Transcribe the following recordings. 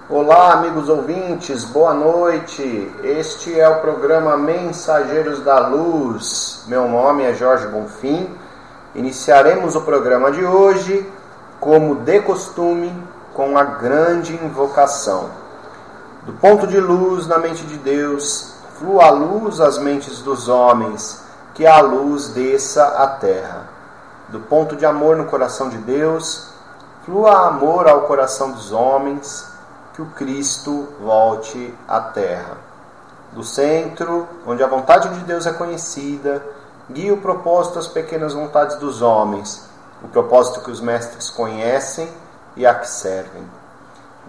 Olá, amigos ouvintes, boa noite. Este é o programa Mensageiros da Luz. Meu nome é Jorge Bonfim. Iniciaremos o programa de hoje, como de costume, com a grande invocação. Do ponto de luz na mente de Deus, flua a luz às mentes dos homens, que a luz desça à terra. Do ponto de amor no coração de Deus, flua amor ao coração dos homens, que o Cristo volte à terra. Do centro, onde a vontade de Deus é conhecida, guia o propósito às pequenas vontades dos homens, o propósito que os mestres conhecem e a que servem.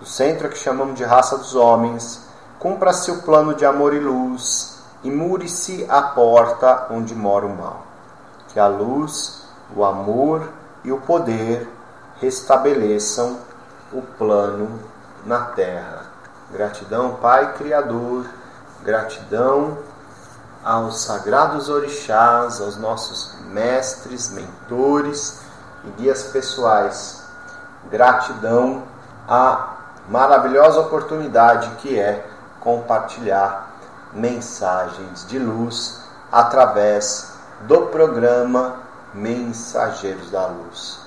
Do centro, a que chamamos de raça dos homens, cumpra-se o plano de amor e luz, e mure-se a porta onde mora o mal. Que a luz, o amor e o poder restabeleçam o plano na terra. Gratidão, Pai Criador, gratidão aos sagrados orixás, aos nossos mestres, mentores e guias pessoais. Gratidão à maravilhosa oportunidade que é compartilhar mensagens de luz através do programa Mensageiros da Luz.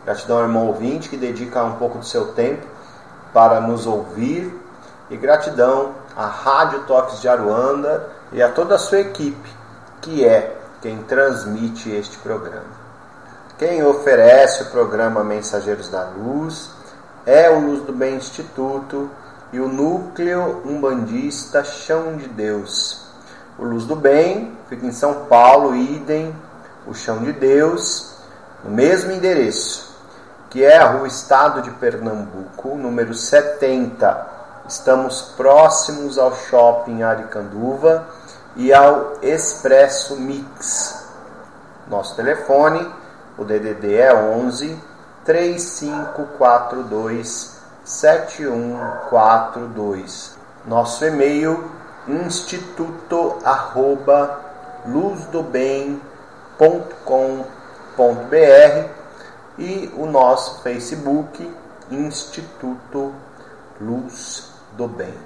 Gratidão ao irmão ouvinte que dedica um pouco do seu tempo para nos ouvir, e gratidão à Rádio Toques de Aruanda e a toda a sua equipe, que é quem transmite este programa. Quem oferece o programa Mensageiros da Luz é o Luz do Bem Instituto e o Núcleo Umbandista Chão de Deus. O Luz do Bem fica em São Paulo, idem, o Chão de Deus, no mesmo endereço, que é a Rua Estado de Pernambuco, número 70. Estamos próximos ao Shopping Aricanduva e ao Expresso Mix. Nosso telefone, o DDD é 11 3542 7142. Nosso e-mail, instituto@luzdobem.com.br. E o nosso Facebook, Instituto Luz do Bem.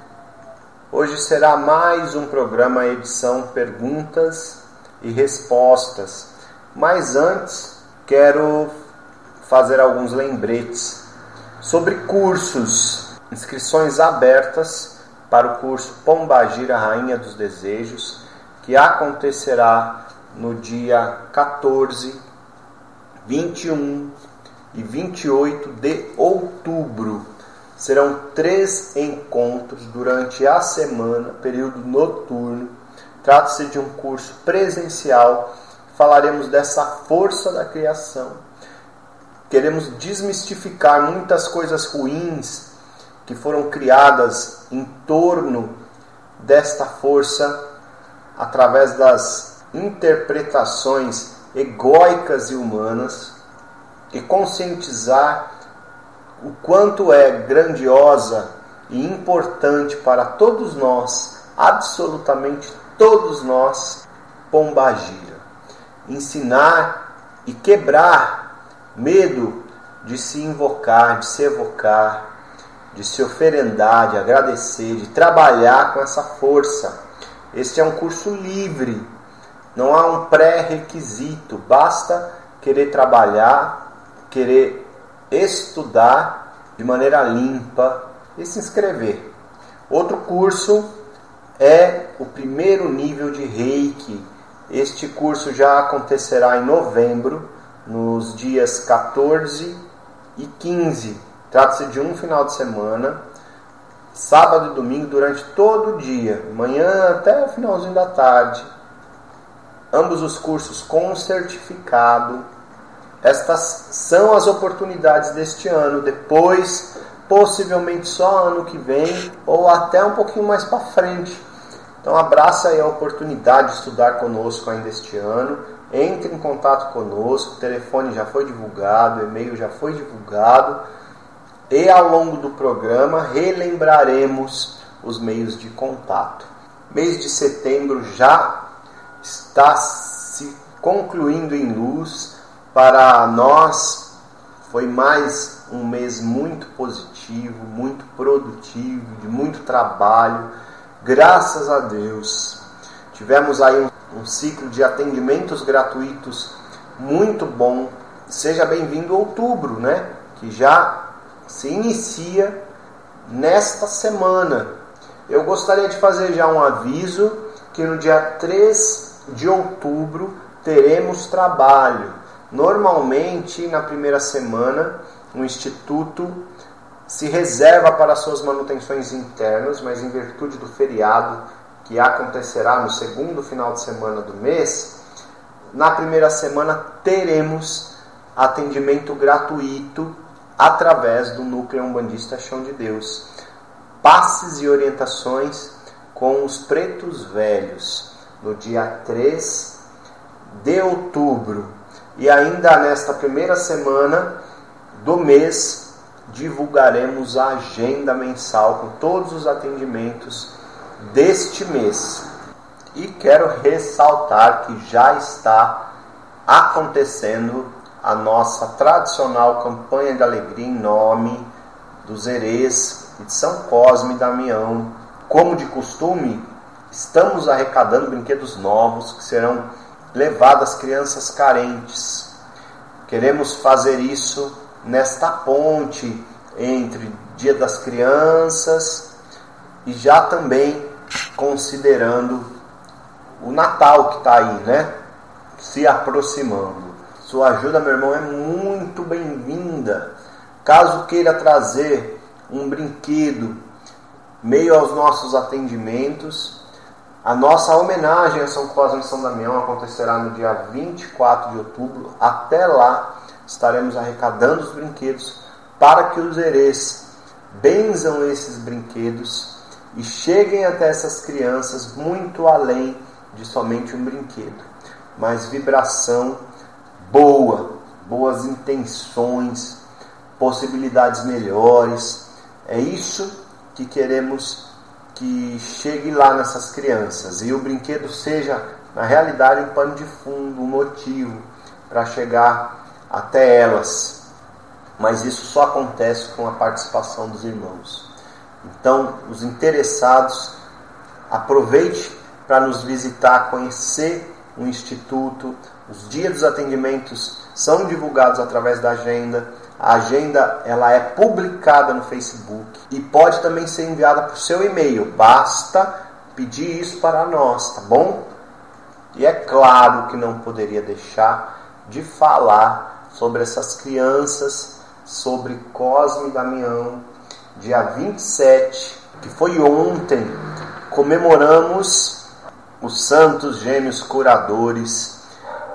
Hoje será mais um programa edição Perguntas e Respostas. Mas antes, quero fazer alguns lembretes sobre cursos. Inscrições abertas para o curso Pombagira Rainha dos Desejos, que acontecerá no dia 14, 21 e 28 de outubro. Serão 3 encontros durante a semana, período noturno. Trata-se de um curso presencial. Falaremos dessa força da criação. Queremos desmistificar muitas coisas ruins que foram criadas em torno desta força através das interpretações egóicas e humanas, e conscientizar o quanto é grandiosa e importante para todos nós, absolutamente todos nós, Pombagira. Ensinar e quebrar medo de se invocar, de se evocar, de se oferendar, de agradecer, de trabalhar com essa força. Este é um curso livre. Não há um pré-requisito, basta querer trabalhar, querer estudar de maneira limpa e se inscrever. Outro curso é o primeiro nível de Reiki. Este curso já acontecerá em novembro, nos dias 14 e 15. Trata-se de um final de semana, sábado e domingo, durante todo o dia, manhã até o finalzinho da tarde. Ambos os cursos com certificado. Estas são as oportunidades deste ano. Depois, possivelmente só ano que vem, ou até um pouquinho mais para frente. Então abraça aí a oportunidade de estudar conosco ainda este ano. Entre em contato conosco. O telefone já foi divulgado, o e-mail já foi divulgado. E ao longo do programa relembraremos os meios de contato. Mês de setembro já está se concluindo em luz. Para nós foi mais um mês muito positivo. efetivo, muito produtivo, de muito trabalho. Graças a Deus. Tivemos aí um ciclo de atendimentos gratuitos muito bom. Seja bem-vindo outubro, né? Que já se inicia nesta semana. Eu gostaria de fazer já um aviso que no dia 3 de outubro teremos trabalho. Normalmente, na primeira semana, o Instituto se reserva para suas manutenções internas, mas em virtude do feriado que acontecerá no segundo final de semana do mês, na primeira semana teremos atendimento gratuito através do Núcleo Umbandista Chão de Deus. Passes e orientações com os pretos velhos, no dia 3 de outubro. E ainda nesta primeira semana do mês, divulgaremos a agenda mensal com todos os atendimentos deste mês. E quero ressaltar que já está acontecendo a nossa tradicional campanha de alegria em nome dos herês e de São Cosme e Damião. Como de costume, estamos arrecadando brinquedos novos que serão levados às crianças carentes. Queremos fazer isso nesta ponte entre Dia das Crianças e já também considerando o Natal que está aí, né? Se aproximando. Sua ajuda, meu irmão, é muito bem-vinda. Caso queira trazer um brinquedo meio aos nossos atendimentos, a nossa homenagem a São Cosme e São Damião acontecerá no dia 24 de outubro. Até lá estaremos arrecadando os brinquedos para que os herês benzam esses brinquedos e cheguem até essas crianças muito além de somente um brinquedo, mas vibração boa, boas intenções, possibilidades melhores. É isso que queremos que chegue lá nessas crianças, e o brinquedo seja, na realidade, um pano de fundo, um motivo para chegar até elas. Mas isso só acontece com a participação dos irmãos. Então, os interessados, aproveite para nos visitar, conhecer o Instituto. Os dias dos atendimentos são divulgados através da agenda. A agenda ela é publicada no Facebook e pode também ser enviada por seu e-mail. Basta pedir isso para nós, tá bom? E é claro que não poderia deixar de falar sobre essas crianças, sobre Cosme e Damião. Dia 27, que foi ontem, comemoramos os santos gêmeos curadores.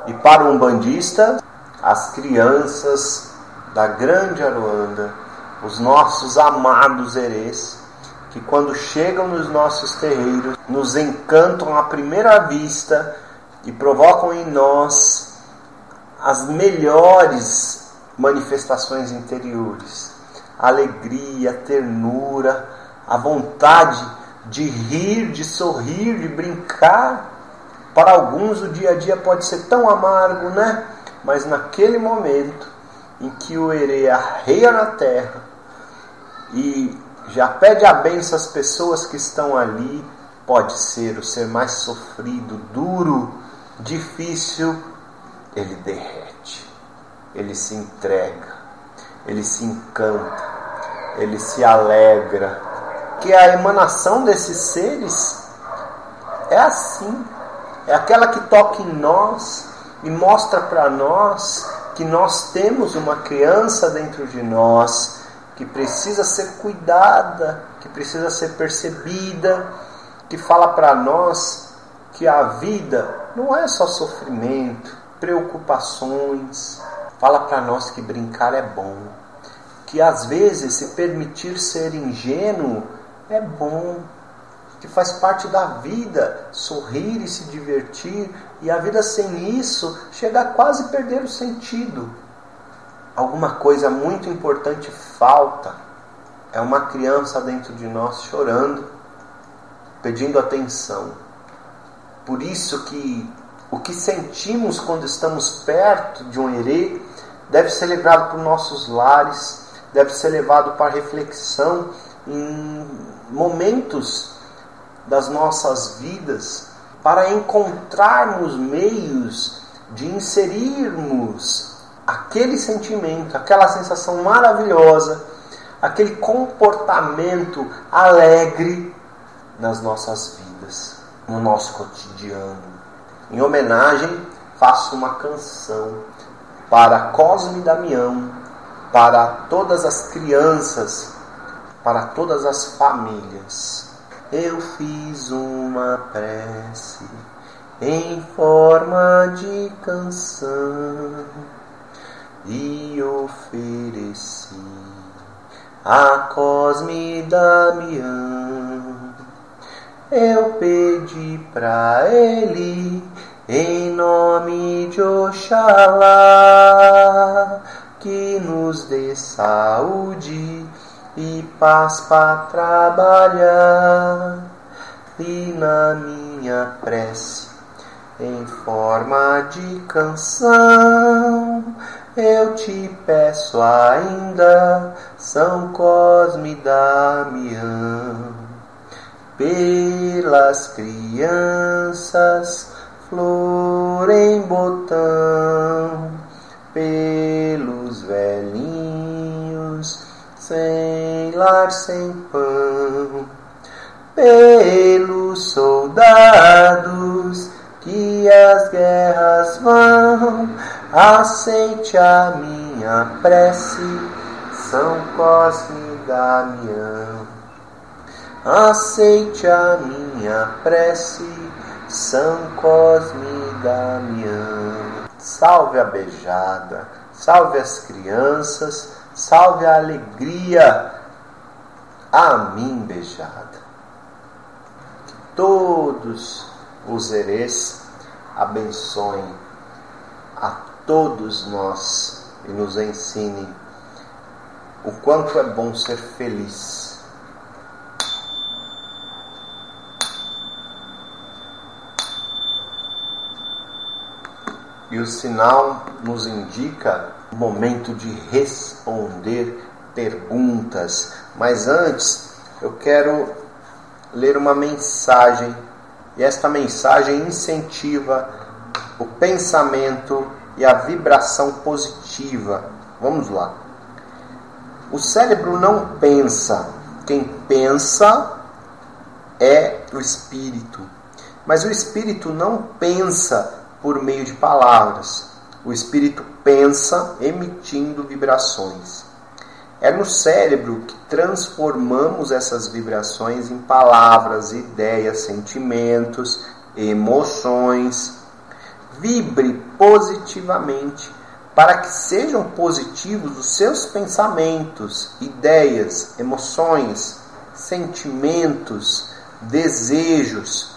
E para o umbandista, as crianças da grande Aruanda, os nossos amados herês, que quando chegam nos nossos terreiros, nos encantam à primeira vista e provocam em nós as melhores manifestações interiores. A alegria, a ternura, a vontade de rir, de sorrir, de brincar. Para alguns o dia a dia pode ser tão amargo, né? Mas naquele momento em que o herê arreia na terra e já pede a bênção às pessoas que estão ali, pode ser o ser mais sofrido, duro, difícil, ele derrete, ele se entrega, ele se encanta, ele se alegra. Que a emanação desses seres é assim, é aquela que toca em nós e mostra para nós que nós temos uma criança dentro de nós que precisa ser cuidada, que precisa ser percebida, que fala para nós que a vida não é só sofrimento, preocupações. Fala para nós que brincar é bom, que às vezes se permitir ser ingênuo é bom, que faz parte da vida sorrir e se divertir, e a vida sem isso chega a quase perder o sentido. Alguma coisa muito importante falta. É uma criança dentro de nós chorando, pedindo atenção. Por isso que o que sentimos quando estamos perto de um herê deve ser levado para os nossos lares, deve ser levado para reflexão em momentos das nossas vidas, para encontrarmos meios de inserirmos aquele sentimento, aquela sensação maravilhosa, aquele comportamento alegre nas nossas vidas, no nosso cotidiano. Em homenagem, faço uma canção para Cosme e Damião, para todas as crianças, para todas as famílias. Eu fiz uma prece em forma de canção e ofereci a Cosme e Damião. Eu pedi pra ele, em nome de Oxalá, que nos dê saúde e paz para trabalhar. E na minha prece, em forma de canção, eu te peço ainda, São Cosme e Damião, pelas crianças, flor em botão, pelos velhinhos, sem lar, sem pão, pelos soldados que as guerras vão, aceite a minha prece, São Cosme e Damião. Aceite a minha prece, São Cosme e Damião. Salve a beijada, salve as crianças, salve a alegria. Amém, beijada. Que todos os herês abençoem a todos nós e nos ensinem o quanto é bom ser feliz. E o sinal nos indica o momento de responder perguntas. Mas antes, eu quero ler uma mensagem. E esta mensagem incentiva o pensamento e a vibração positiva. Vamos lá. O cérebro não pensa. Quem pensa é o espírito. Mas o espírito não pensa por meio de palavras. O espírito pensa emitindo vibrações. É no cérebro que transformamos essas vibrações em palavras, ideias, sentimentos, emoções. Vibre positivamente para que sejam positivos os seus pensamentos, ideias, emoções, sentimentos, desejos.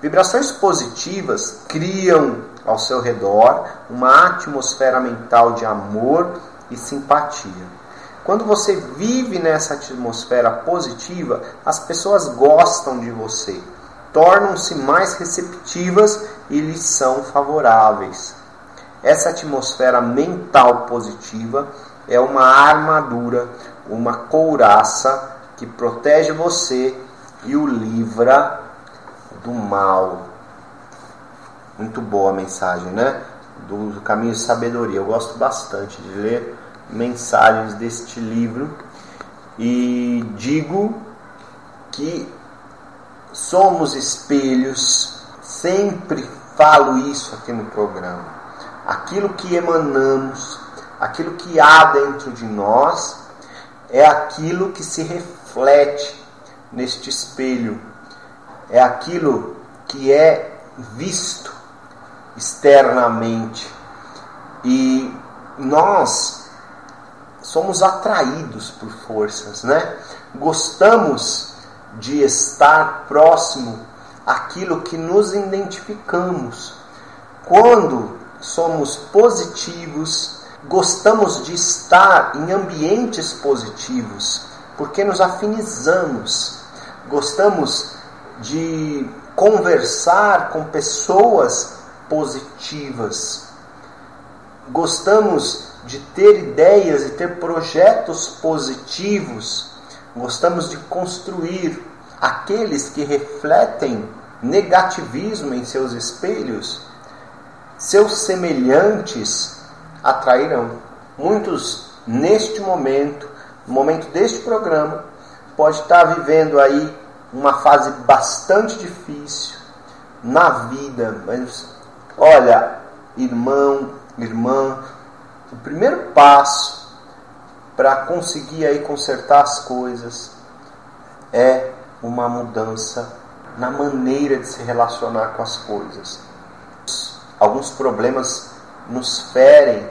Vibrações positivas criam ao seu redor uma atmosfera mental de amor e simpatia. Quando você vive nessa atmosfera positiva, as pessoas gostam de você, tornam-se mais receptivas e lhes são favoráveis. Essa atmosfera mental positiva é uma armadura, uma couraça que protege você e o livra do mal. Muito boa a mensagem, né? Do Caminho de Sabedoria. Eu gosto bastante de ler mensagens deste livro e digo que somos espelhos. Sempre falo isso aqui no programa. Aquilo que emanamos, aquilo que há dentro de nós é aquilo que se reflete neste espelho. É aquilo que é visto externamente. E nós somos atraídos por forças, né? Gostamos de estar próximo àquilo que nos identificamos. Quando somos positivos, gostamos de estar em ambientes positivos, porque nos afinizamos. Gostamos de conversar com pessoas positivas. Gostamos de ter ideias e ter projetos positivos, gostamos de construir. Aqueles que refletem negativismo em seus espelhos, seus semelhantes atrairão. Muitos, neste momento, no momento deste programa, pode estar vivendo aí uma fase bastante difícil na vida. Mas, olha, irmão, irmã, o primeiro passo para conseguir aí consertar as coisas é uma mudança na maneira de se relacionar com as coisas. Alguns problemas nos ferem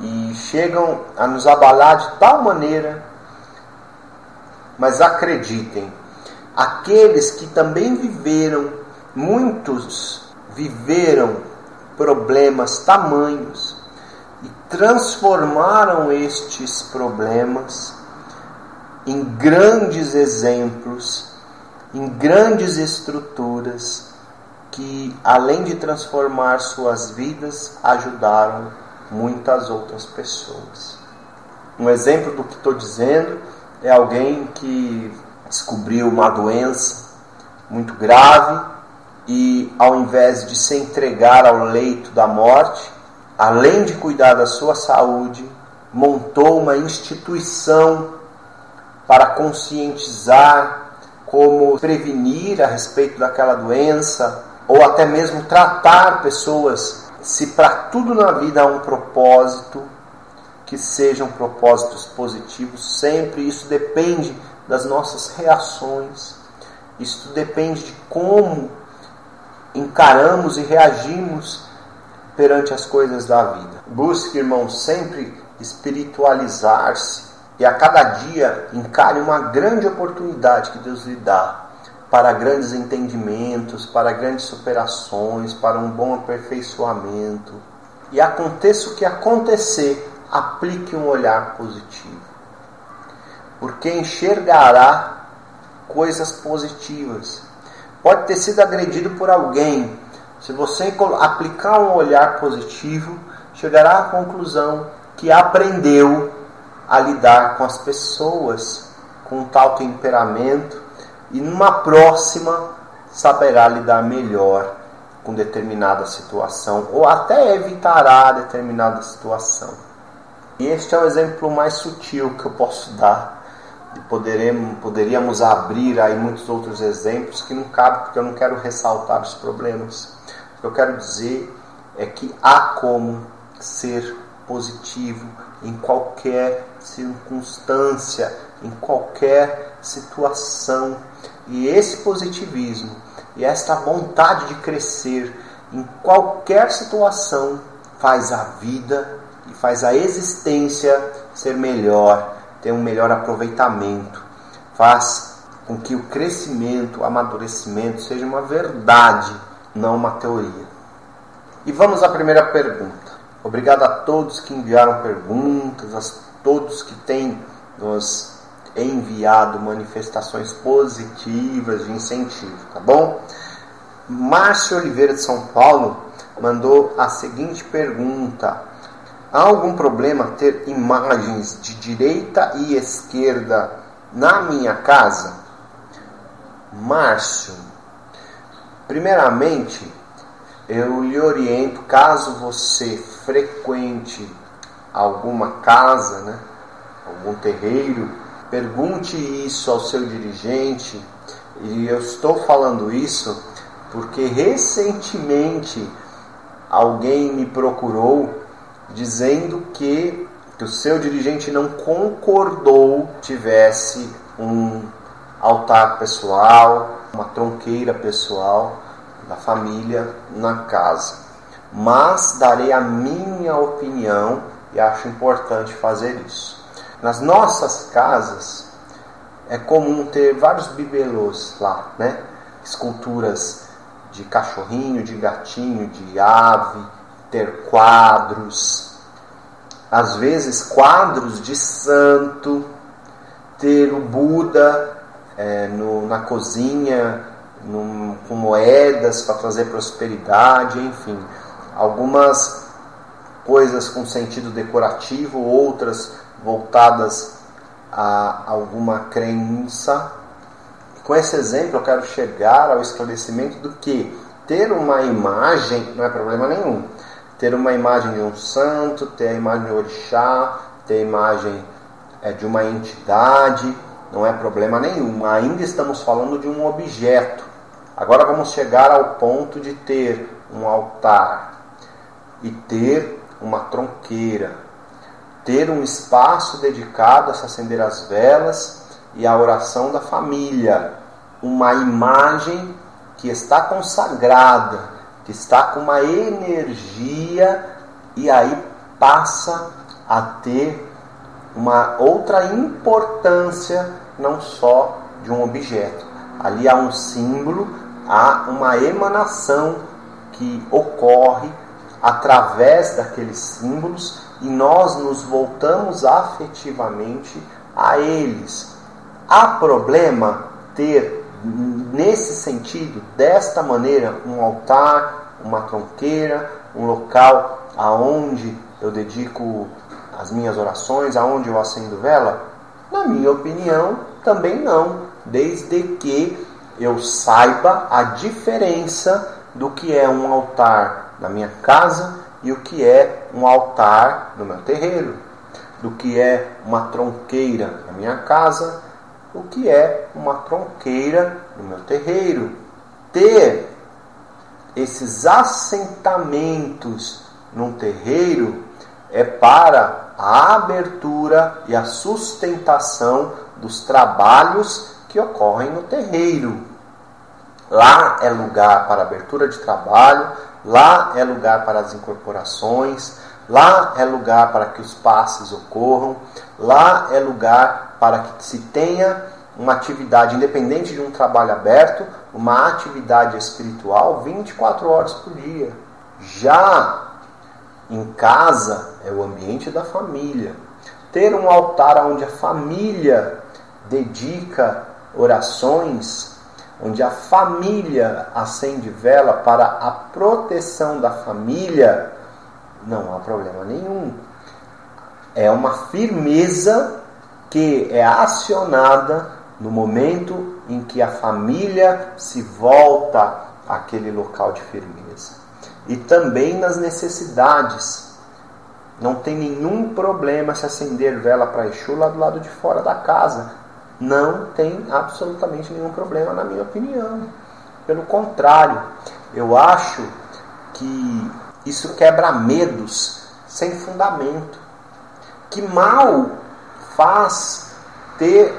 e chegam a nos abalar de tal maneira, mas acreditem, aqueles que também muitos viveram problemas tamanhos e transformaram estes problemas em grandes exemplos, em grandes estruturas que, além de transformar suas vidas, ajudaram muitas outras pessoas. Um exemplo do que estou dizendo é alguém que descobriu uma doença muito grave e, ao invés de se entregar ao leito da morte, além de cuidar da sua saúde, montou uma instituição para conscientizar como prevenir a respeito daquela doença, ou até mesmo tratar pessoas. Se para tudo na vida há um propósito, que sejam propósitos positivos, sempre. Isso depende das nossas reações, isso depende de como encaramos e reagimos perante as coisas da vida. Busque, irmão, sempre espiritualizar-se e a cada dia encare uma grande oportunidade que Deus lhe dá para grandes entendimentos, para grandes superações, para um bom aperfeiçoamento. E aconteça o que acontecer, aplique um olhar positivo, porque enxergará coisas positivas. Pode ter sido agredido por alguém. Se você aplicar um olhar positivo, chegará à conclusão que aprendeu a lidar com as pessoas com tal temperamento e numa próxima saberá lidar melhor com determinada situação ou até evitará determinada situação. E este é o exemplo mais sutil que eu posso dar. E poderíamos abrir aí muitos outros exemplos que não cabem, porque eu não quero ressaltar os problemas. O que eu quero dizer é que há como ser positivo em qualquer circunstância, em qualquer situação. E esse positivismo e esta vontade de crescer em qualquer situação faz a vida e faz a existência ser melhor, ter um melhor aproveitamento, faz com que o crescimento, o amadurecimento seja uma verdade, não uma teoria. E vamos à primeira pergunta. Obrigado a todos que enviaram perguntas, a todos que têm nos enviado manifestações positivas de incentivo, tá bom? Márcio Oliveira de São Paulo mandou a seguinte pergunta: há algum problema ter imagens de direita e esquerda na minha casa? Márcio, primeiramente, eu lhe oriento, caso você frequente alguma casa, algum terreiro, pergunte isso ao seu dirigente. E eu estou falando isso porque recentemente alguém me procurou dizendo que o seu dirigente não concordou que tivesse um altar pessoal, uma tronqueira pessoal da família na casa. Mas darei a minha opinião e acho importante fazer isso. Nas nossas casas é comum ter vários bibelôs lá, esculturas de cachorrinho, de gatinho, de ave, ter quadros, às vezes quadros de santo, ter o Buda na cozinha, com moedas para trazer prosperidade, enfim, algumas coisas com sentido decorativo, outras voltadas a alguma crença. Com esse exemplo eu quero chegar ao esclarecimento do que ter uma imagem não é problema nenhum. Ter uma imagem de um santo, ter a imagem de orixá, ter a imagem de uma entidade, não é problema nenhum. Ainda estamos falando de um objeto. Agora vamos chegar ao ponto de ter um altar e ter uma tronqueira, ter um espaço dedicado a se acender as velas e a oração da família, uma imagem que está consagrada, que está com uma energia e aí passa a ter uma outra importância, não só de um objeto. Ali há um símbolo, há uma emanação que ocorre através daqueles símbolos e nós nos voltamos afetivamente a eles. Há problema ter, nesse sentido, desta maneira, um altar, uma tronqueira, um local aonde eu dedico as minhas orações, aonde eu acendo vela? Na minha opinião, também não, desde que eu saiba a diferença do que é um altar na minha casa e o que é um altar no meu terreiro, do que é uma tronqueira na minha casa, o que é uma tronqueira no meu terreiro. Ter esses assentamentos num terreiro é para a abertura e a sustentação dos trabalhos que ocorrem no terreiro. Lá é lugar para abertura de trabalho, lá é lugar para as incorporações, lá é lugar para que os passes ocorram, lá é lugar para que se tenha uma atividade independente de um trabalho aberto, uma atividade espiritual 24 horas por dia. Já em casa é o ambiente da família. Ter um altar onde a família dedica orações, onde a família acende vela para a proteção da família, não há problema nenhum. É uma firmeza que é acionada no momento em que a família se volta àquele local de firmeza. E também nas necessidades. Não tem nenhum problema se acender vela para Exu lá do lado de fora da casa. Não tem absolutamente nenhum problema, na minha opinião. Pelo contrário, eu acho que isso quebra medos sem fundamento. Que mal faz ter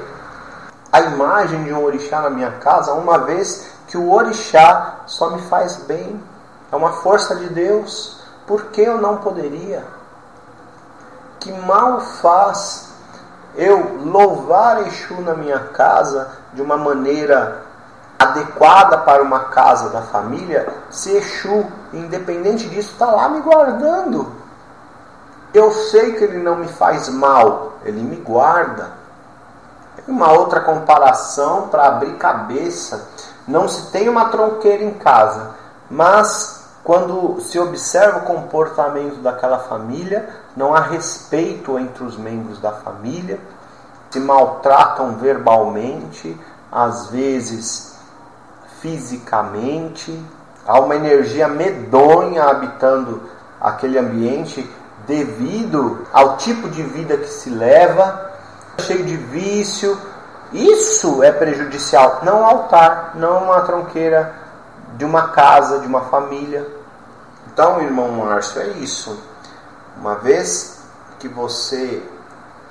a imagem de um orixá na minha casa, uma vez que o orixá só me faz bem? É uma força de Deus. Por que eu não poderia? Que mal faz eu louvar Exu na minha casa de uma maneira adequada para uma casa da família, se Exu, independente disso, está lá me guardando? Eu sei que ele não me faz mal, ele me guarda. Uma outra comparação para abrir cabeça: não se tem uma tronqueira em casa, mas quando se observa o comportamento daquela família, não há respeito entre os membros da família, se maltratam verbalmente, às vezes fisicamente, há uma energia medonha habitando aquele ambiente devido ao tipo de vida que se leva, cheio de vício. Isso é prejudicial, não um altar, não uma tronqueira de uma casa, de uma família. Então, irmão Márcio, é isso. Uma vez que você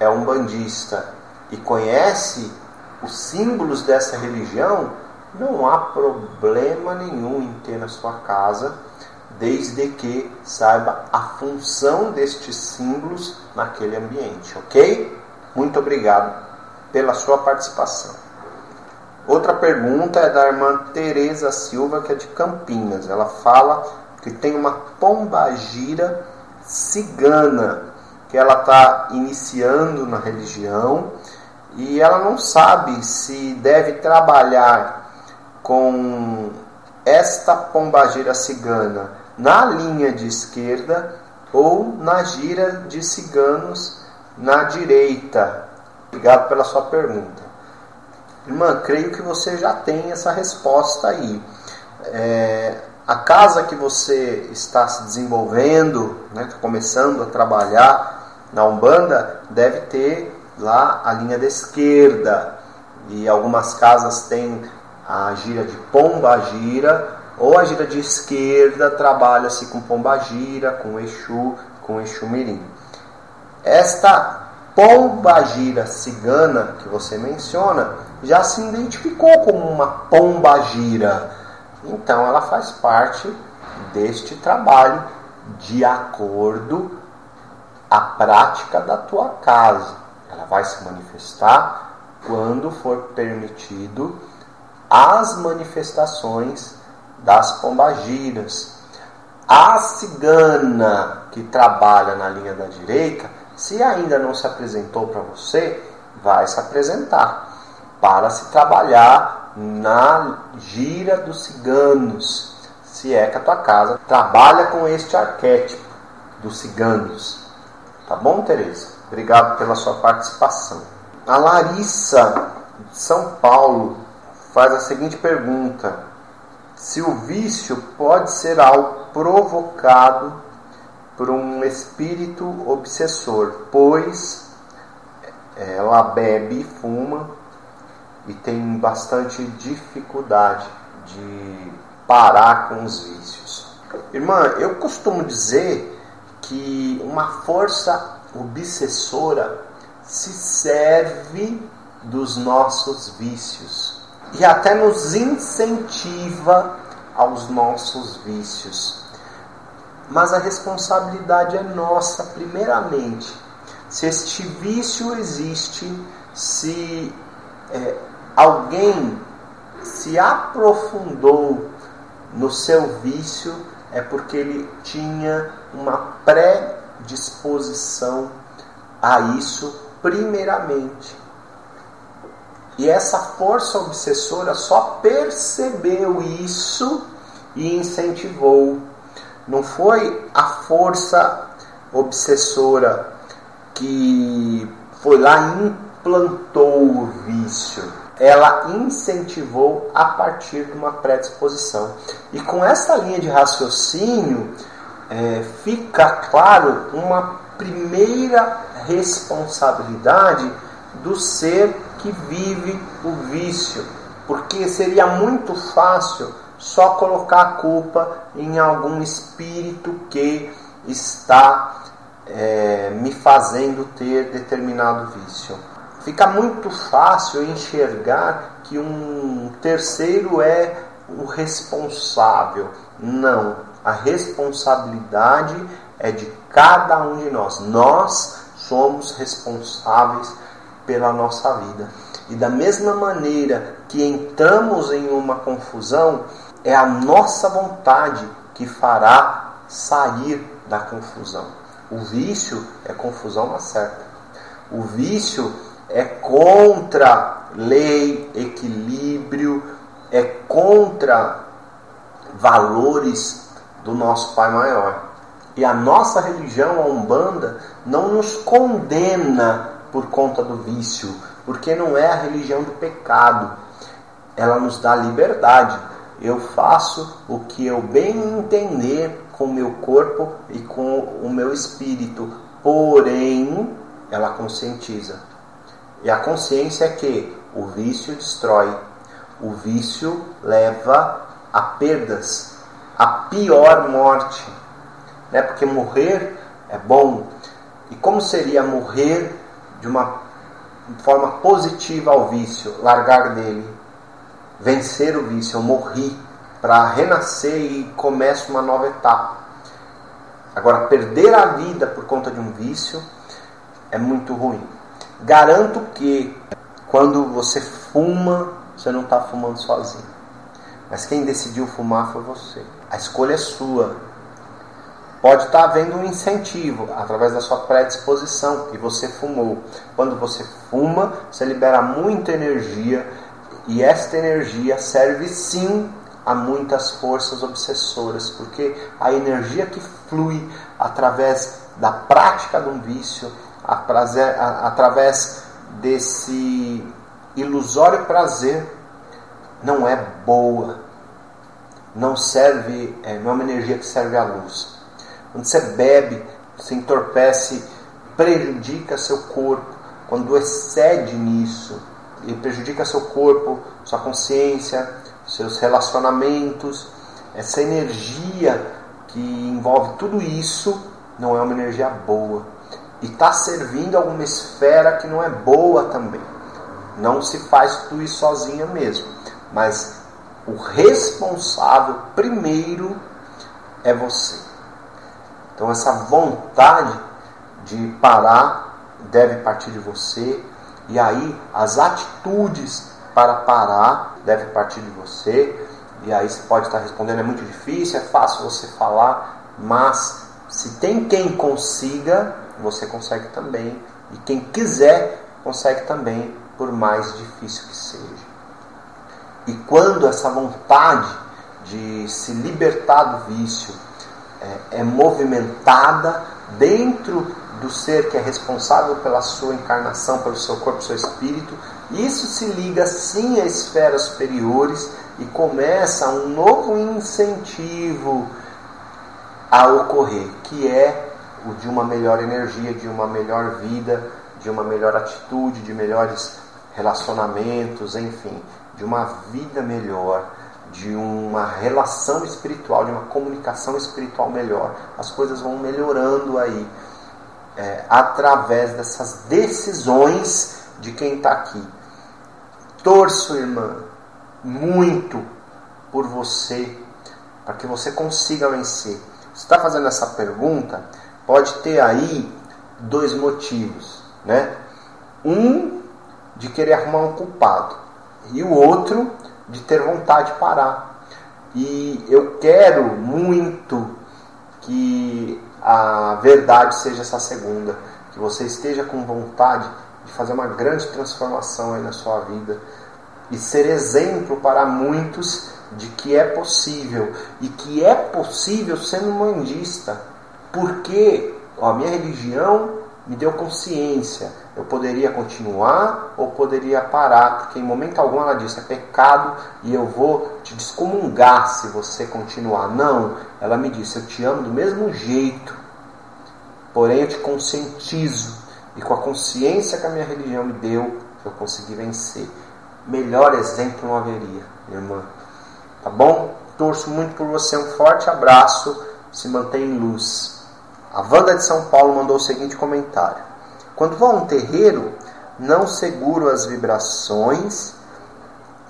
é um bandista e conhece os símbolos dessa religião, não há problema nenhum em ter na sua casa, desde que saiba a função destes símbolos naquele ambiente, ok? Muito obrigado pela sua participação. Outra pergunta é da irmã Tereza Silva, que é de Campinas. Ela fala que tem uma pombagira cigana, que ela está iniciando na religião e ela não sabe se deve trabalhar com esta pombagira cigana na linha de esquerda ou na gira de ciganos na direita? Obrigado pela sua pergunta. Irmã, creio que você já tem essa resposta aí. A casa que você está se desenvolvendo, está começando a trabalhar na Umbanda, deve ter lá a linha da esquerda. E algumas casas têm a gira de Pombagira, ou a gira de esquerda trabalha-se com Pombagira, com Exu Mirim. Esta Pombagira cigana que você menciona já se identificou como uma Pombagira. Então ela faz parte deste trabalho de acordo à prática da tua casa. Ela vai se manifestar quando for permitido as manifestações das pombagiras. A cigana que trabalha na linha da direita, se ainda não se apresentou para você, vai se apresentar para se trabalhar na gira dos ciganos, se é que a tua casa trabalha com este arquétipo dos ciganos. Tá bom, Tereza? Obrigado pela sua participação. A Larissa, de São Paulo, faz a seguinte pergunta: se o vício pode ser algo provocado por um espírito obsessor, pois ela bebe e fuma e tem bastante dificuldade de parar com os vícios. Irmã, eu costumo dizer que uma força obsessora se serve dos nossos vícios e até nos incentiva aos nossos vícios. Mas a responsabilidade é nossa, primeiramente. Se este vício existe, se alguém se aprofundou no seu vício, é porque ele tinha uma predisposição a isso primeiramente. E essa força obsessora só percebeu isso e incentivou. Não foi a força obsessora que foi lá e implantou o vício. Ela incentivou a partir de uma predisposição. E com essa linha de raciocínio, fica claro uma primeira responsabilidade do ser que vive o vício. Porque seria muito fácil só colocar a culpa em algum espírito que está me fazendo ter determinado vício. Fica muito fácil enxergar que um terceiro é o responsável. Não, a responsabilidade é de cada um de nós. Nós somos responsáveis pela nossa vida. E da mesma maneira que entramos em uma confusão, é a nossa vontade que fará sair da confusão. O vício é confusão na certa. O vício é contra lei, equilíbrio, é contra valores do nosso Pai Maior. E a nossa religião, a Umbanda, não nos condena por conta do vício, porque não é a religião do pecado. Ela nos dá liberdade. Eu faço o que eu bem entender com o meu corpo e com o meu espírito. Porém, ela conscientiza. E a consciência é que o vício destrói. O vício leva a perdas, a pior morte. Né? Porque morrer é bom. E como seria morrer de uma forma positiva ao vício? Largar dele, vencer o vício. Eu morri para renascer e começo uma nova etapa. Agora, perder a vida por conta de um vício é muito ruim. Garanto que quando você fuma, você não está fumando sozinho. Mas quem decidiu fumar foi você. A escolha é sua. Pode estar havendo um incentivo através da sua predisposição e você fumou. Quando você fuma, você libera muita energia e esta energia serve sim a muitas forças obsessoras, porque a energia que flui através da prática de um vício, através desse ilusório prazer, não é boa, não é uma energia que serve à luz. Quando você bebe, você entorpece, prejudica seu corpo. Quando excede nisso, ele prejudica seu corpo, sua consciência, seus relacionamentos. Essa energia que envolve tudo isso não é uma energia boa. E está servindo a alguma esfera que não é boa também. Não se faz tudo isso sozinha mesmo. Mas o responsável primeiro é você. Então essa vontade de parar deve partir de você. E aí as atitudes para parar devem partir de você. E aí você pode estar respondendo, é muito difícil, é fácil você falar, mas se tem quem consiga, você consegue também. E quem quiser, consegue também, por mais difícil que seja. E quando essa vontade de se libertar do vício é movimentada dentro do ser que é responsável pela sua encarnação, pelo seu corpo, seu espírito, isso se liga sim a esferas superiores e começa um novo incentivo a ocorrer, que é o de uma melhor energia, de uma melhor vida, de uma melhor atitude, de melhores relacionamentos, enfim, de uma vida melhor, de uma relação espiritual, de uma comunicação espiritual melhor. As coisas vão melhorando aí, através dessas decisões de quem está aqui. Torço, irmã, muito por você, para que você consiga vencer. Você está fazendo essa pergunta, pode ter aí dois motivos, né? Um, de querer arrumar um culpado, e o outro, de ter vontade de parar. E eu quero muito que a verdade seja essa segunda, que você esteja com vontade de fazer uma grande transformação aí na sua vida e ser exemplo para muitos de que é possível, e que é possível sendo mandista, porque a minha religião me deu consciência. Eu poderia continuar ou poderia parar, porque em momento algum ela disse, é pecado e eu vou te descomungar se você continuar. Não, ela me disse, eu te amo do mesmo jeito, porém eu te conscientizo, e com a consciência que a minha religião me deu, eu consegui vencer. Melhor exemplo não haveria, irmã. Tá bom? Torço muito por você, um forte abraço, se mantenha em luz. A Wanda de São Paulo mandou o seguinte comentário: quando vou a um terreiro, não seguro as vibrações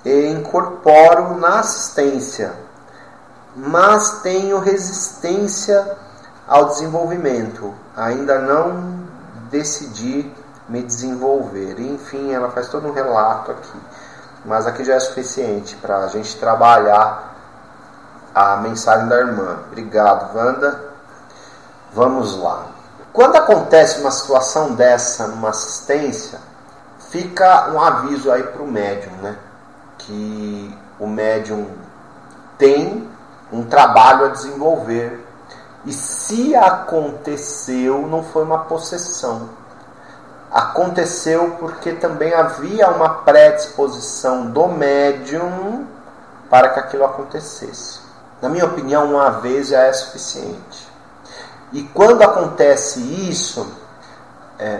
e incorporo na assistência, mas tenho resistência ao desenvolvimento. Ainda não decidi me desenvolver. Enfim, ela faz todo um relato aqui. Mas aqui já é suficiente para a gente trabalhar a mensagem da irmã. Obrigado, Wanda. Vamos lá. Quando acontece uma situação dessa numa assistência, fica um aviso aí para o médium, né? Que o médium tem um trabalho a desenvolver. E se aconteceu, não foi uma possessão. Aconteceu porque também havia uma predisposição do médium para que aquilo acontecesse. Na minha opinião, uma vez já é suficiente. E quando acontece isso,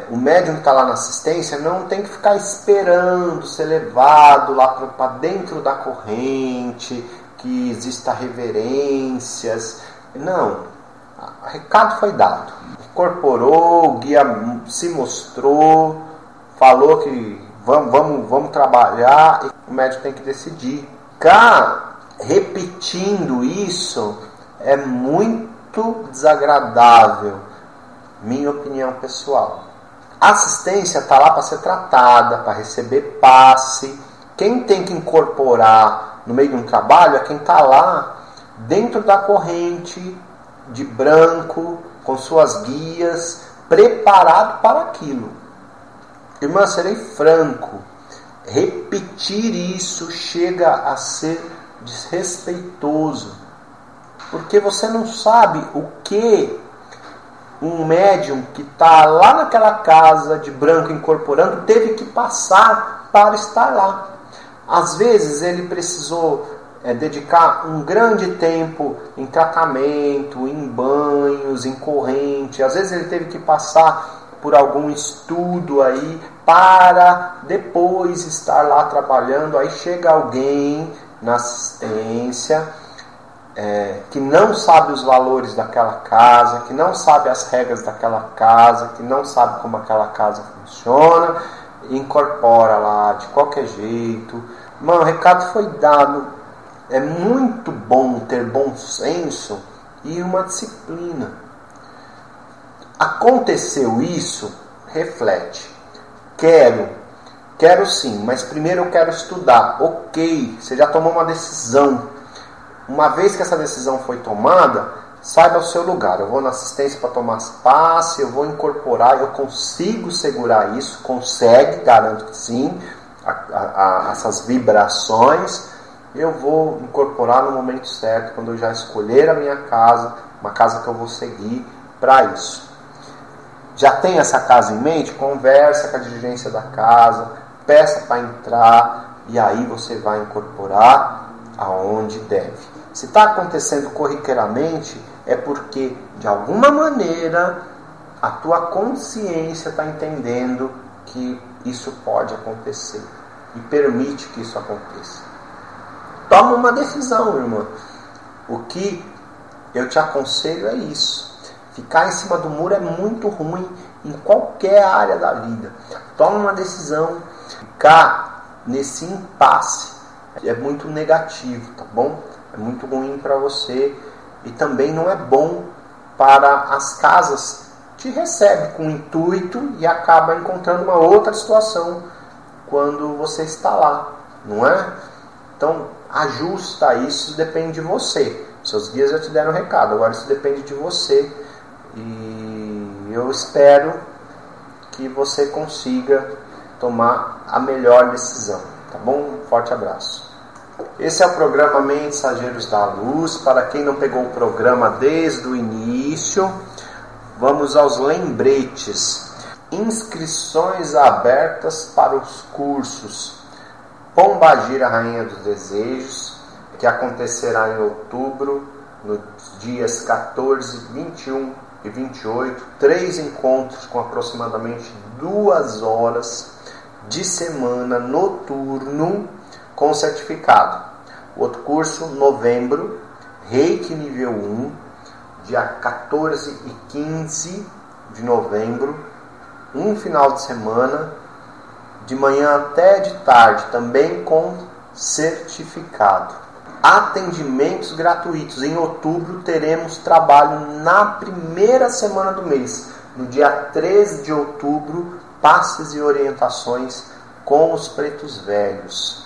o médium que está lá na assistência não tem que ficar esperando ser levado lá para dentro da corrente, que exista reverências. Não, o recado foi dado. Incorporou, o guia se mostrou, falou que vamos trabalhar, e o médium tem que decidir. Ficar repetindo isso é muito desagradável, minha opinião pessoal. A assistência está lá para ser tratada, para receber passe. Quem tem que incorporar no meio de um trabalho é quem está lá dentro da corrente, de branco, com suas guias, preparado para aquilo. Irmã, serei franco, repetir isso chega a ser desrespeitoso, porque você não sabe o que um médium que está lá naquela casa de branco incorporando teve que passar para estar lá. Às vezes ele precisou dedicar um grande tempo em tratamento, em banhos, em corrente. Às vezes ele teve que passar por algum estudo aí para depois estar lá trabalhando. Aí chega alguém na assistência que não sabe os valores daquela casa, que não sabe as regras daquela casa, que não sabe como aquela casa funciona, e incorpora lá de qualquer jeito. Mano, o recado foi dado. É muito bom ter bom senso e uma disciplina. Aconteceu isso, reflete. Quero sim, mas primeiro eu quero estudar. Ok, você já tomou uma decisão. Uma vez que essa decisão foi tomada, saiba o seu lugar. Eu vou na assistência para tomar passe, eu vou incorporar, eu consigo segurar isso, consegue, garanto que sim, essas vibrações. Eu vou incorporar no momento certo, quando eu já escolher a minha casa, uma casa que eu vou seguir para isso. Já tem essa casa em mente? Conversa com a dirigência da casa, peça para entrar e aí você vai incorporar aonde deve. Se está acontecendo corriqueiramente, é porque de alguma maneira a tua consciência está entendendo que isso pode acontecer e permite que isso aconteça. Toma uma decisão, irmão. O que eu te aconselho é isso. Ficar em cima do muro é muito ruim em qualquer área da vida. Toma uma decisão. Ficar nesse impasse é muito negativo, tá bom? É muito ruim para você e também não é bom para as casas. Te recebe com intuito e acaba encontrando uma outra situação quando você está lá, não é? Então, ajusta isso, depende de você. Seus guias já te deram o recado, agora isso depende de você. E eu espero que você consiga tomar a melhor decisão, tá bom? Um forte abraço. Esse é o programa Mensageiros da Luz. Para quem não pegou o programa desde o início, vamos aos lembretes. Inscrições abertas para os cursos Pombagira Rainha dos Desejos, que acontecerá em outubro, nos dias 14, 21 e 28. 3 encontros com aproximadamente 2 horas de semana noturno com certificado. Outro curso, novembro, Reiki nível 1, dia 14 e 15 de novembro, um final de semana, de manhã até de tarde, também com certificado. Atendimentos gratuitos. Em outubro teremos trabalho na primeira semana do mês, no dia 13 de outubro, passes e orientações com os pretos velhos.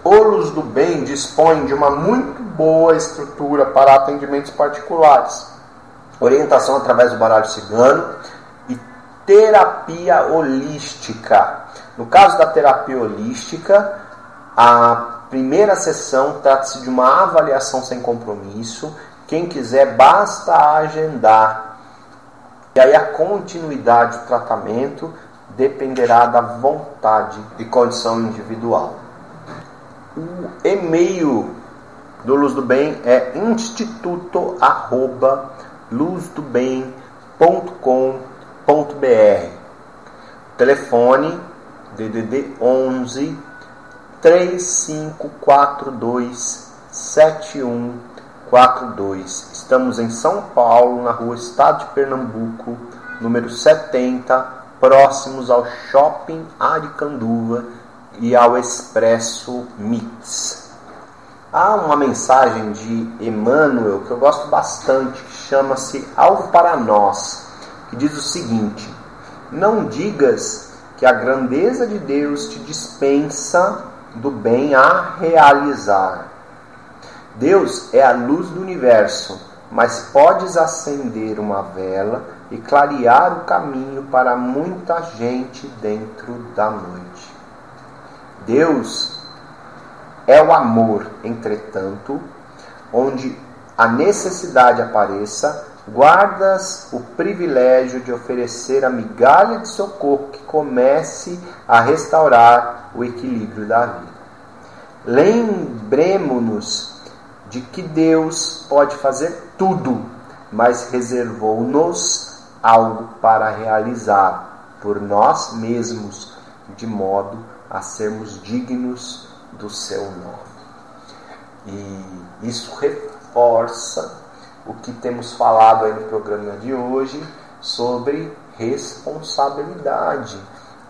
O Luz do Bem dispõe de uma muito boa estrutura para atendimentos particulares, orientação através do baralho cigano e terapia holística. No caso da terapia holística, a primeira sessão trata-se de uma avaliação sem compromisso. Quem quiser, basta agendar. E aí a continuidade do tratamento dependerá da vontade e condição individual. O e-mail do Luz do Bem é instituto@luzdobem.com.br. Telefone DDD 11 3542 7142. Estamos em São Paulo, na rua Estado de Pernambuco, número 70, próximos ao Shopping Aricanduva e ao Expresso Mix. Há uma mensagem de Emmanuel que eu gosto bastante, que chama-se Algo para Nós, que diz o seguinte: não digas que a grandeza de Deus te dispensa do bem a realizar. Deus é a luz do universo, mas podes acender uma vela e clarear o caminho para muita gente dentro da noite. Deus É o amor, entretanto, onde a necessidade apareça, guardas o privilégio de oferecer a migalha de socorro que comece a restaurar o equilíbrio da vida. Lembremo-nos de que Deus pode fazer tudo, mas reservou-nos algo para realizar por nós mesmos, de modo a sermos dignos do seu nome. E isso reforça o que temos falado aí no programa de hoje sobre responsabilidade.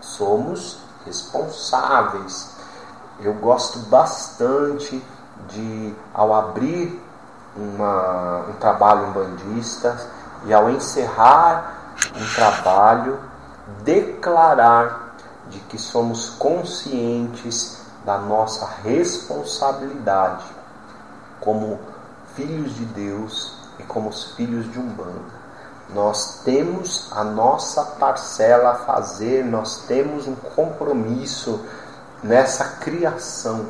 Somos responsáveis. Eu gosto bastante de, ao abrir um trabalho umbandista e ao encerrar um trabalho, declarar de que somos conscientes da nossa responsabilidade como filhos de Deus e como os filhos de Umbanda. Nós temos a nossa parcela a fazer, nós temos um compromisso nessa criação.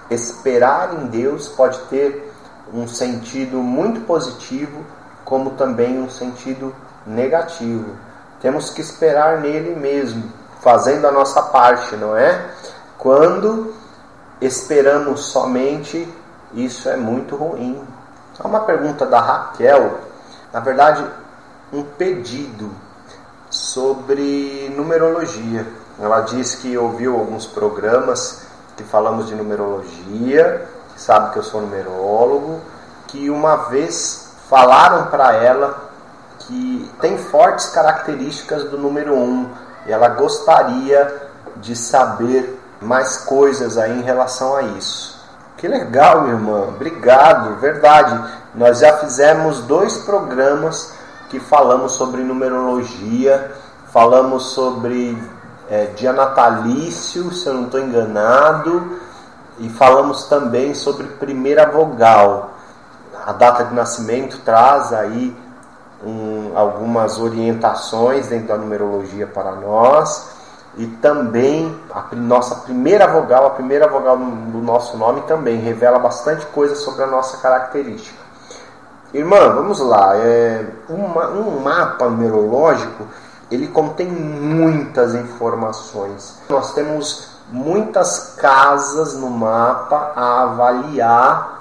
Esperar em Deus pode ter um sentido muito positivo, como também um sentido negativo. Temos que esperar nele mesmo, fazendo a nossa parte, não é? Quando esperamos somente, isso é muito ruim. Há uma pergunta da Raquel, na verdade, um pedido sobre numerologia. Ela diz que ouviu alguns programas que falamos de numerologia, que sabe que eu sou numerólogo, que uma vez falaram para ela que tem fortes características do número 1 e ela gostaria de saber mais coisas aí em relação a isso. Que legal, irmã, obrigado, verdade. Nós já fizemos 2 programas que falamos sobre numerologia, falamos sobre dia natalício, se eu não estou enganado, e falamos também sobre primeira vogal. A data de nascimento traz aí algumas orientações dentro da numerologia para nós, e também a nossa primeira vogal do nosso nome também revela bastante coisa sobre a nossa característica. Irmã, vamos lá. Um mapa numerológico, ele contém muitas informações. Nós temos muitas casas no mapa a avaliar,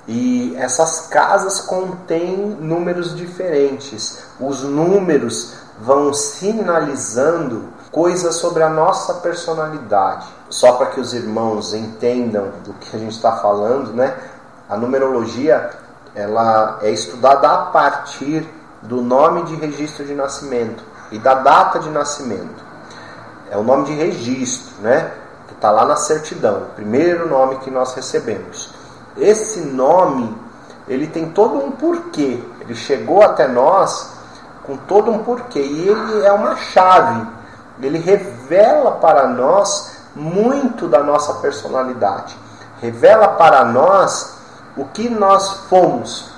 e essas casas contêm números diferentes. Os números vão sinalizando coisas sobre a nossa personalidade. Só para que os irmãos entendam do que a gente está falando, né? A numerologia, ela é estudada a partir do nome de registro de nascimento e da data de nascimento. É o nome de registro, né? Que está lá na certidão, o primeiro nome que nós recebemos. Esse nome, ele tem todo um porquê. Ele chegou até nós com todo um porquê. E ele é uma chave. Ele revela para nós muito da nossa personalidade. Revela para nós o que nós fomos.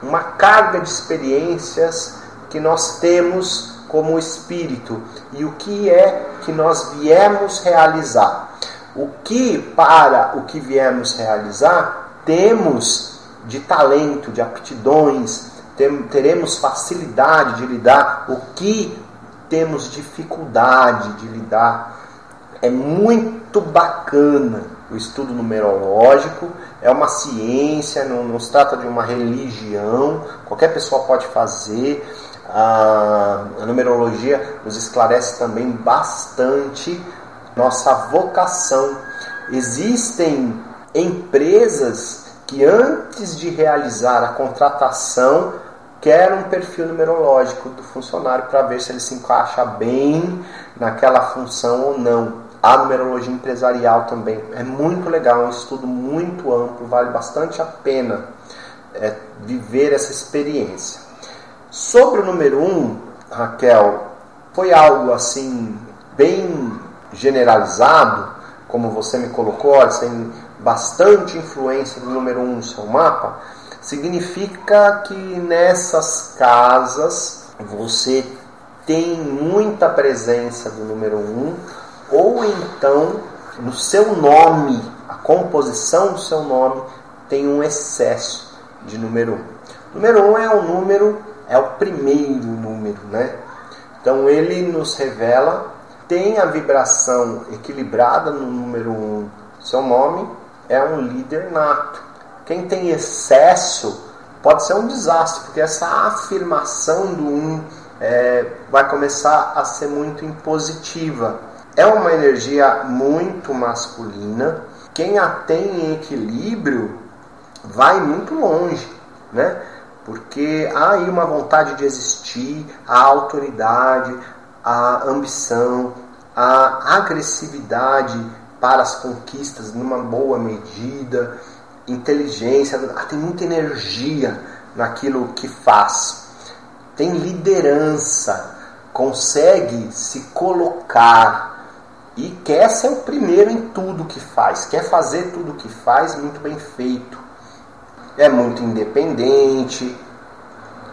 Uma carga de experiências que nós temos como espírito. E o que é que nós viemos realizar. O que viemos realizar, temos de talento, de aptidões, teremos facilidade de lidar, o que temos dificuldade de lidar. É muito bacana o estudo numerológico, é uma ciência, não se trata de uma religião, qualquer pessoa pode fazer. A numerologia nos esclarece também bastante nossa vocação. Existem empresas que antes de realizar a contratação querem um perfil numerológico do funcionário para ver se ele se encaixa bem naquela função ou não. A numerologia empresarial também é muito legal, é um estudo muito amplo, vale bastante a pena viver essa experiência. Sobre o número 1, Raquel, foi algo assim bem generalizado, como você me colocou, tem bastante influência do número 1 no seu mapa. Significa que nessas casas você tem muita presença do número 1, ou então no seu nome, a composição do seu nome tem um excesso de número 1. Número 1 é o primeiro número, né? Então ele nos revela, tem a vibração equilibrada no número 1. Seu nome é um líder nato. Quem tem excesso pode ser um desastre, porque essa afirmação do 1 vai começar a ser muito impositiva. É uma energia muito masculina. Quem a tem em equilíbrio vai muito longe, né? Porque há aí uma vontade de existir, a autoridade, a ambição, a agressividade para as conquistas numa boa medida, inteligência, tem muita energia naquilo que faz, tem liderança, consegue se colocar e quer ser o primeiro em tudo que faz, quer fazer tudo que faz muito bem feito, é muito independente,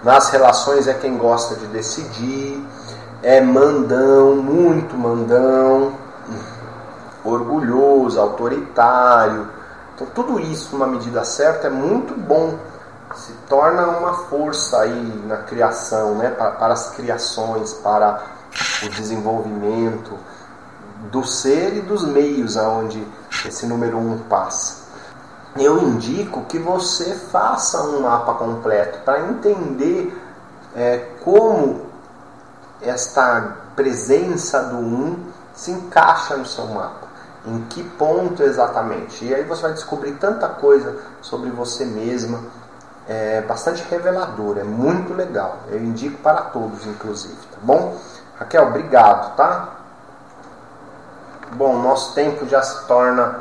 nas relações é quem gosta de decidir, é mandão, muito mandão, orgulhoso, autoritário. Então tudo isso, numa medida certa, é muito bom. Se torna uma força aí na criação, né? Para as criações, para o desenvolvimento do ser e dos meios aonde esse número 1 passa. Eu indico que você faça um mapa completo para entender como esta presença do 1 se encaixa no seu mapa. Em que ponto exatamente? E aí você vai descobrir tanta coisa sobre você mesma. É bastante revelador, é muito legal. Eu indico para todos, inclusive, tá bom? Raquel, obrigado, tá? Bom, nosso tempo já se torna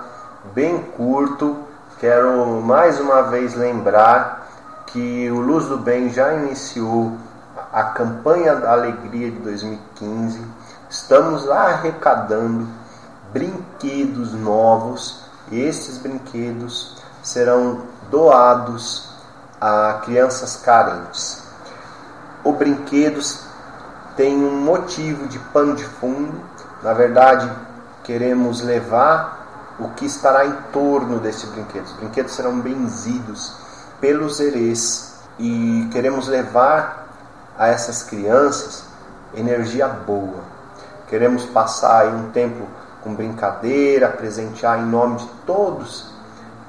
bem curto. Quero mais uma vez lembrar que o Luz do Bem já iniciou a campanha da alegria de 2015. Estamos arrecadando brinquedos novos e esses brinquedos serão doados a crianças carentes. O brinquedo tem um motivo de pano de fundo. Na verdade, queremos levar o que estará em torno desse brinquedo. Os brinquedos serão benzidos pelos herês e queremos levar a essas crianças energia boa. Queremos passar aí um tempo com brincadeira, presentear em nome de todos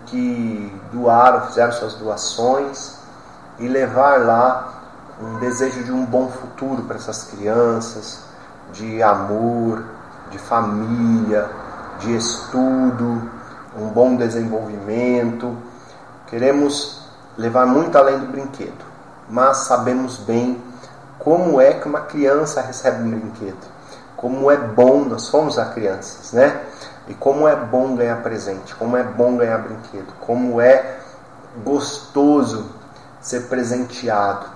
que doaram, fizeram suas doações e levar lá um desejo de um bom futuro para essas crianças, de amor, de família, de estudo, um bom desenvolvimento. Queremos levar muito além do brinquedo, mas sabemos bem como é que uma criança recebe um brinquedo, como é bom, nós fomos as crianças, né? E como é bom ganhar presente, como é bom ganhar brinquedo, como é gostoso ser presenteado.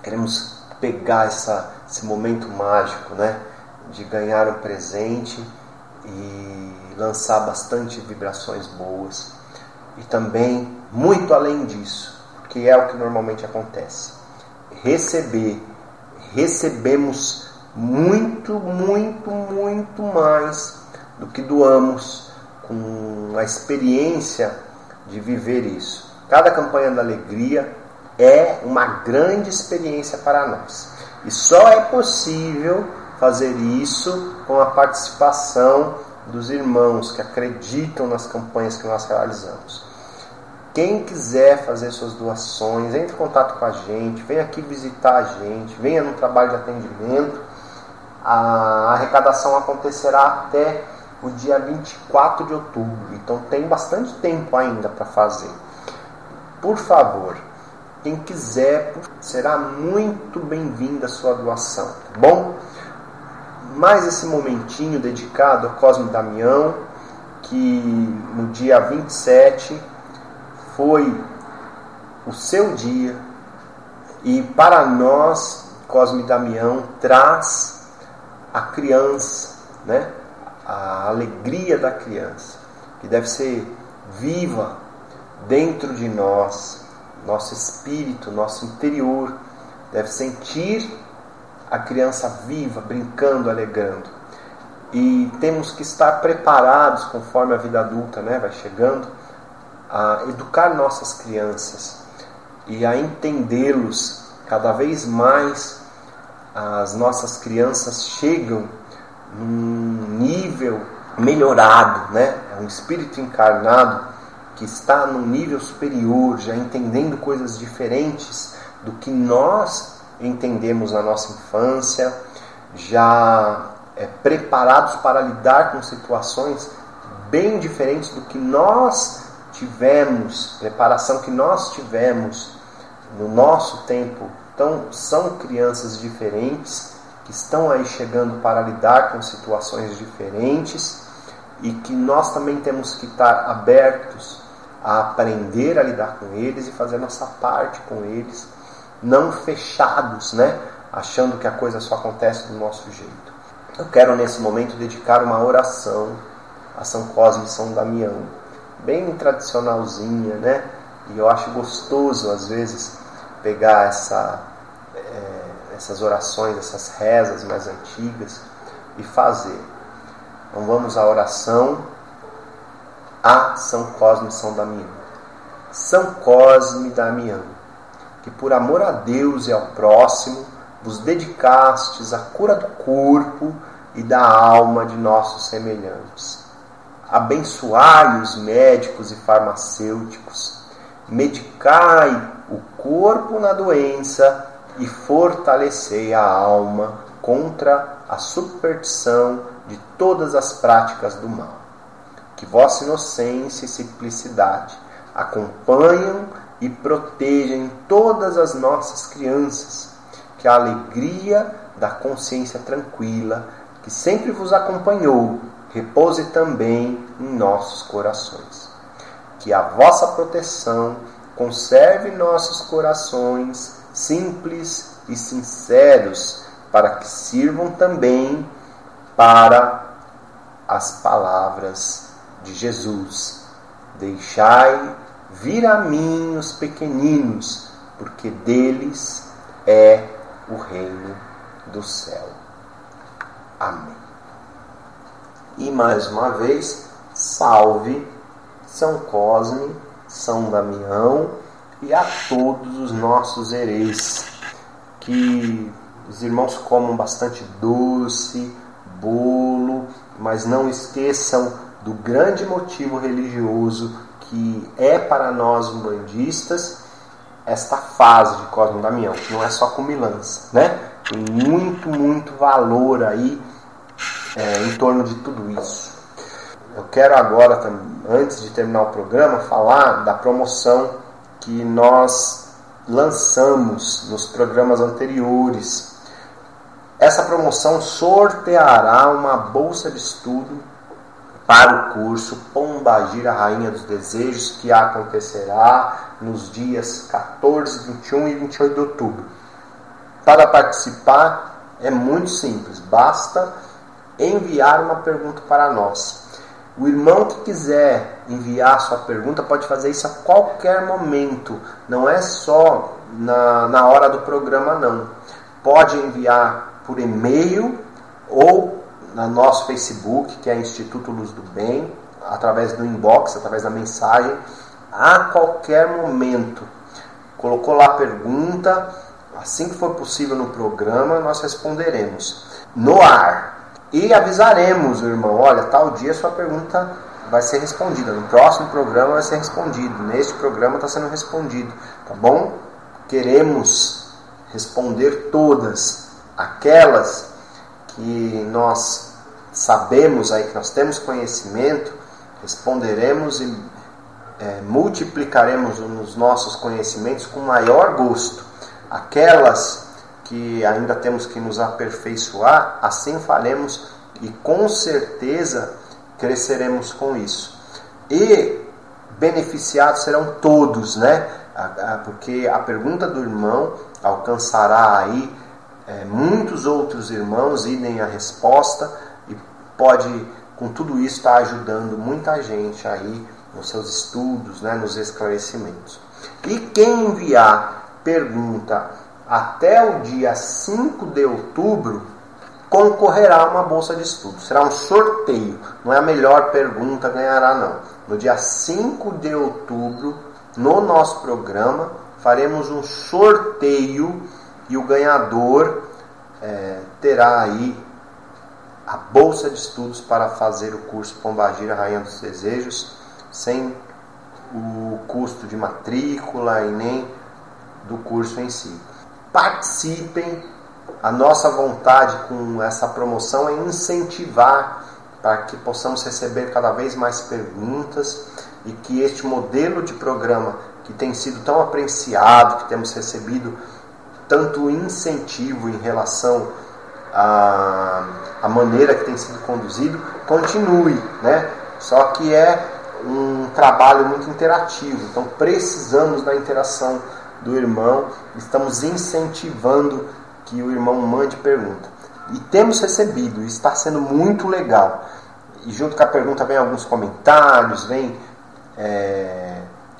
Queremos pegar esse momento mágico, né? De ganhar um presente e lançar bastante vibrações boas. E também, muito além disso, que é o que normalmente acontece, recebemos muito, muito, muito mais do que doamos, com a experiência de viver isso. Cada campanha da alegria é uma grande experiência para nós. E só é possível fazer isso com a participação dos irmãos que acreditam nas campanhas que nós realizamos. Quem quiser fazer suas doações, entre em contato com a gente, venha aqui visitar a gente, venha no trabalho de atendimento. A arrecadação acontecerá até o dia 24 de outubro, então tem bastante tempo ainda para fazer. Por favor, quem quiser, será muito bem-vinda a sua doação, tá bom? Mais esse momentinho dedicado a Cosme Damião, que no dia 27 foi o seu dia, e para nós, Cosme Damião traz a criança, né? A alegria da criança, que deve ser viva dentro de nós, nosso espírito, nosso interior, deve sentir a criança viva, brincando, alegrando. E temos que estar preparados, conforme a vida adulta, né, vai chegando, a educar nossas crianças e a entendê-los. Cada vez mais as nossas crianças chegam num nível melhorado, né? É um espírito encarnado que está num nível superior, já entendendo coisas diferentes do que nós entendemos na nossa infância, já preparados para lidar com situações bem diferentes do que nós tivemos, preparação que nós tivemos no nosso tempo. Então, são crianças diferentes que estão aí chegando para lidar com situações diferentes e que nós também temos que estar abertos a aprender a lidar com eles e fazer nossa parte com eles, não fechados, né? Achando que a coisa só acontece do nosso jeito. Eu quero nesse momento dedicar uma oração a São Cosme e São Damião, bem tradicionalzinha, né? E eu acho gostoso às vezes pegar essas orações, essas rezas mais antigas e fazer. Então vamos à oração a São Cosme e São Damião. São Cosme e Damião, que por amor a Deus e ao próximo vos dedicastes à cura do corpo e da alma de nossos semelhantes. Abençoai os médicos e farmacêuticos, medicai o corpo na doença e fortalecei a alma contra a superstição de todas as práticas do mal. Que vossa inocência e simplicidade acompanham e protejam todas as nossas crianças. Que a alegria da consciência tranquila, que sempre vos acompanhou, repouse também em nossos corações. Que a vossa proteção conserve nossos corações simples e sinceros, para que sirvam também para as palavras de Jesus. Deixai vir a mim os pequeninos, porque deles é o reino do céu. Amém. E mais uma vez, salve São Cosme, São Damião e a todos os nossos hereis. Que os irmãos comam bastante doce, bolo, mas não esqueçam do grande motivo religioso que é para nós umbandistas esta fase de Cosme e Damião, que não é só comilança, né? Tem muito valor aí em torno de tudo isso. Eu quero agora, antes de terminar o programa, falar da promoção que nós lançamos nos programas anteriores. Essa promoção sorteará uma bolsa de estudo para o curso Pombagira Rainha dos Desejos, que acontecerá nos dias 14, 21 e 28 de outubro. Para participar é muito simples, basta enviar uma pergunta para nós. O irmão que quiser enviar sua pergunta pode fazer isso a qualquer momento, não é só na hora do programa não. Pode enviar por e-mail ou no nosso Facebook, que é Instituto Luz do Bem, através do inbox, através da mensagem, a qualquer momento. Colocou lá a pergunta, assim que for possível no programa, nós responderemos no ar. E avisaremos o irmão, olha, tal dia sua pergunta vai ser respondida, no próximo programa vai ser respondido, neste programa está sendo respondido, tá bom? Queremos responder todas aquelas que nós sabemos aí, que nós temos conhecimento, responderemos e multiplicaremos os nossos conhecimentos com maior gosto. Aquelas que ainda temos que nos aperfeiçoar, assim faremos e com certeza cresceremos com isso. E beneficiados serão todos, né? Porque a pergunta do irmão alcançará aí muitos outros irmãos, idem a resposta, e pode com tudo isso estar ajudando muita gente aí nos seus estudos, né, nos esclarecimentos. E quem enviar pergunta até o dia 5 de outubro, concorrerá a uma bolsa de estudos. Será um sorteio, não é a melhor pergunta ganhará não. No dia 5 de outubro, no nosso programa, faremos um sorteio e o ganhador terá aí a bolsa de estudos para fazer o curso Pombagira Rainha dos Desejos, sem o custo de matrícula e nem do curso em si. Participem, a nossa vontade com essa promoção é incentivar para que possamos receber cada vez mais perguntas e que este modelo de programa que tem sido tão apreciado, que temos recebido tanto incentivo em relação à maneira que tem sido conduzido, continue, né? Só que é um trabalho muito interativo, então precisamos da interação do irmão, estamos incentivando que o irmão mande pergunta. E temos recebido, e está sendo muito legal. E junto com a pergunta vem alguns comentários, vem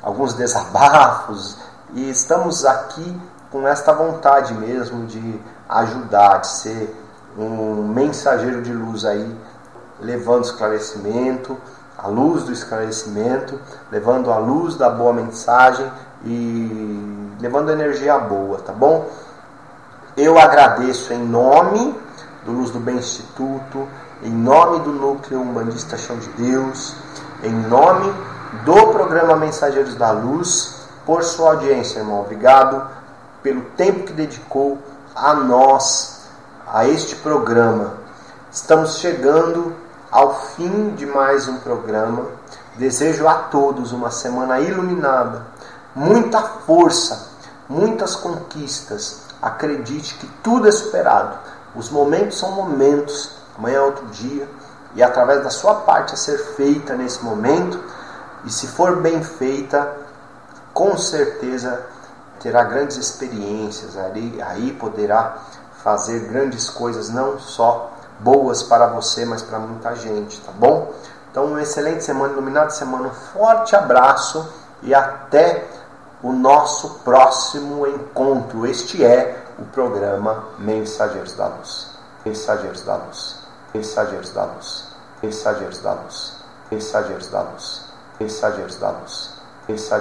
alguns desabafos, e estamos aqui com esta vontade mesmo de ajudar, de ser um mensageiro de luz aí, levando esclarecimento, a luz do esclarecimento, levando a luz da boa mensagem e levando energia boa, tá bom? Eu agradeço em nome do Luz do Bem Instituto, em nome do Núcleo Umbandista Chão de Deus, em nome do programa Mensageiros da Luz, por sua audiência, irmão. Obrigado pelo tempo que dedicou a nós, a este programa. Estamos chegando ao fim de mais um programa. Desejo a todos uma semana iluminada, muita força, muitas conquistas. Acredite que tudo é superado. Os momentos são momentos, amanhã é outro dia, e através da sua parte a ser feita nesse momento, e se for bem feita, com certeza terá grandes experiências, aí poderá fazer grandes coisas, não só boas para você, mas para muita gente, tá bom? Então, uma excelente semana, iluminada semana, um forte abraço e até o nosso próximo encontro. Este é o programa Mensageiros da Luz. Mensageiros da Luz. Mensageiros da Luz. Mensageiros da Luz. Mensageiros da Luz. Mensageiros da Luz.